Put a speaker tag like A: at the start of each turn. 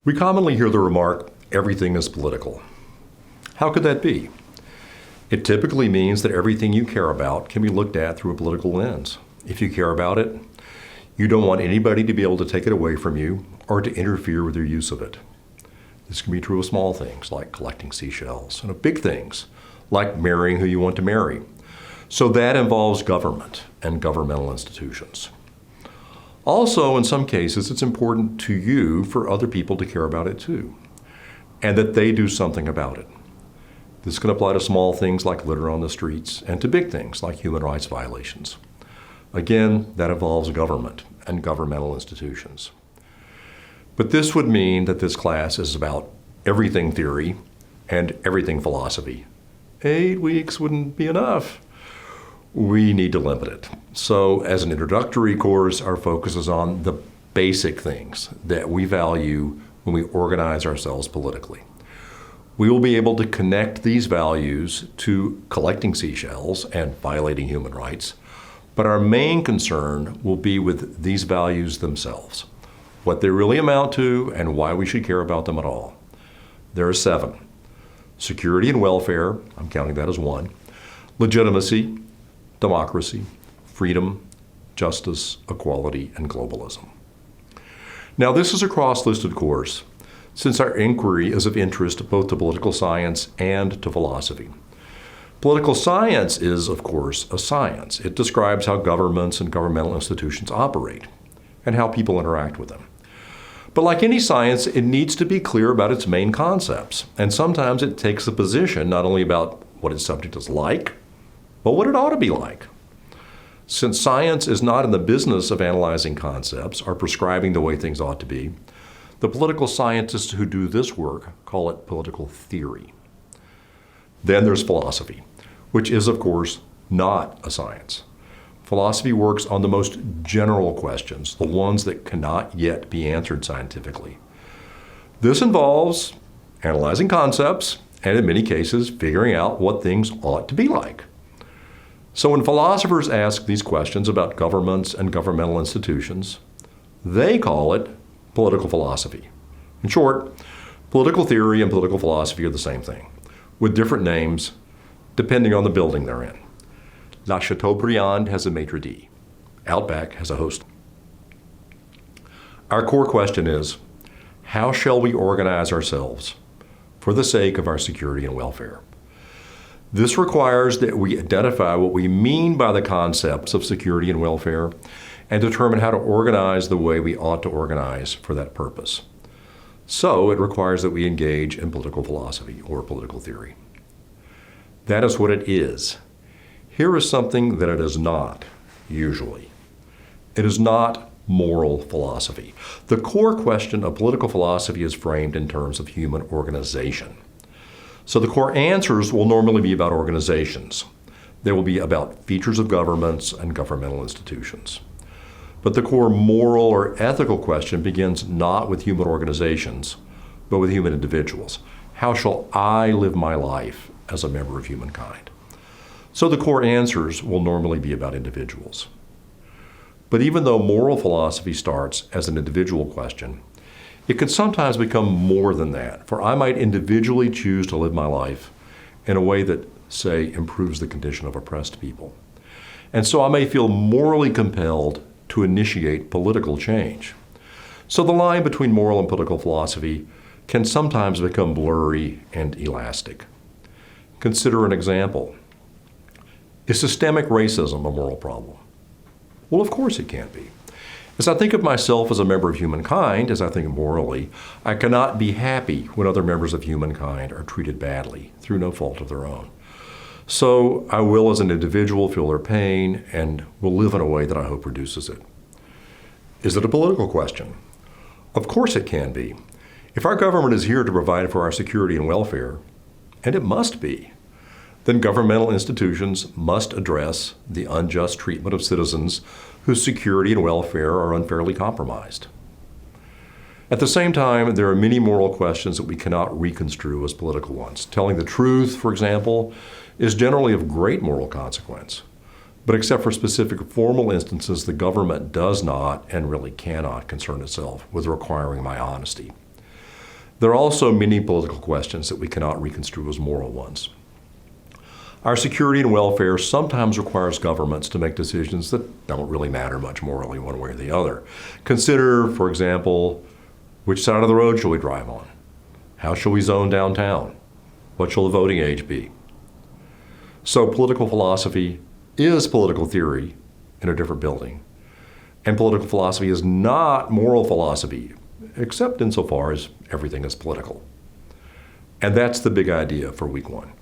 A: We commonly hear the remark, everything is political. How could that be? It typically means that everything you care about can be looked at through a political lens. If you care about it, you don't want anybody to be able to take it away from you or to interfere with your use of it. This can be true of small things like collecting seashells and of big things like marrying who you want to marry. So that involves government and governmental institutions. Also, in some cases, it's important to you for other people to care about it too, and that they do something about it. This can apply to small things like litter on the streets and to big things like human rights violations. Again, that involves government and governmental institutions. But this would mean that this class is about everything theory and everything philosophy. 8 weeks wouldn't be enough. We need to limit it. So as an introductory course, our focus is on the basic things that we value when we organize ourselves politically. We will be able to connect these values to collecting seashells and violating human rights, but our main concern will be with these values themselves, what they really amount to and why we should care about them at all. There are 7. Security and welfare, I'm counting that as 1. Legitimacy, democracy, freedom, justice, equality, and globalism. Now, this is a cross-listed course, since our inquiry is of interest both to political science and to philosophy. Political science is, of course, a science. It describes how governments and governmental institutions operate and how people interact with them. But like any science, it needs to be clear about its main concepts, and sometimes it takes a position not only about what its subject is like, but what it ought to be like. Since science is not in the business of analyzing concepts or prescribing the way things ought to be, the political scientists who do this work call it political theory. Then there's philosophy, which is, of course, not a science. Philosophy works on the most general questions, the ones that cannot yet be answered scientifically. This involves analyzing concepts and, in many cases, figuring out what things ought to be like. So when philosophers ask these questions about governments and governmental institutions, they call it political philosophy. In short, political theory and political philosophy are the same thing, with different names depending on the building they're in. La Chateaubriand has a maitre d'. Outback has a host. Our core question is, how shall we organize ourselves for the sake of our security and welfare? This requires that we identify what we mean by the concepts of security and welfare and determine how to organize the way we ought to organize for that purpose. So it requires that we engage in political philosophy or political theory. That is what it is. Here is something that it is not, usually. It is not moral philosophy. The core question of political philosophy is framed in terms of human organization. So the core answers will normally be about organizations. They will be about features of governments and governmental institutions. But the core moral or ethical question begins not with human organizations, but with human individuals. How shall I live my life as a member of humankind? So the core answers will normally be about individuals. But even though moral philosophy starts as an individual question, it can sometimes become more than that, for I might individually choose to live my life in a way that, say, improves the condition of oppressed people. And so I may feel morally compelled to initiate political change. So the line between moral and political philosophy can sometimes become blurry and elastic. Consider an example. Is systemic racism a moral problem? Well, of course it can be. As I think of myself as a member of humankind, as I think morally, I cannot be happy when other members of humankind are treated badly through no fault of their own. So I will, as an individual, feel their pain and will live in a way that I hope reduces it. Is it a political question? Of course it can be. If our government is here to provide for our security and welfare, and it must be, then governmental institutions must address the unjust treatment of citizens whose security and welfare are unfairly compromised. At the same time, there are many moral questions that we cannot reconstrue as political ones. Telling the truth, for example, is generally of great moral consequence. But except for specific formal instances, the government does not and really cannot concern itself with requiring my honesty. There are also many political questions that we cannot reconstrue as moral ones. Our security and welfare sometimes requires governments to make decisions that don't really matter much morally one way or the other. Consider, for example, which side of the road shall we drive on? How shall we zone downtown? What shall the voting age be? So political philosophy is political theory in a different building. And political philosophy is not moral philosophy, except insofar as everything is political. And that's the big idea for week one.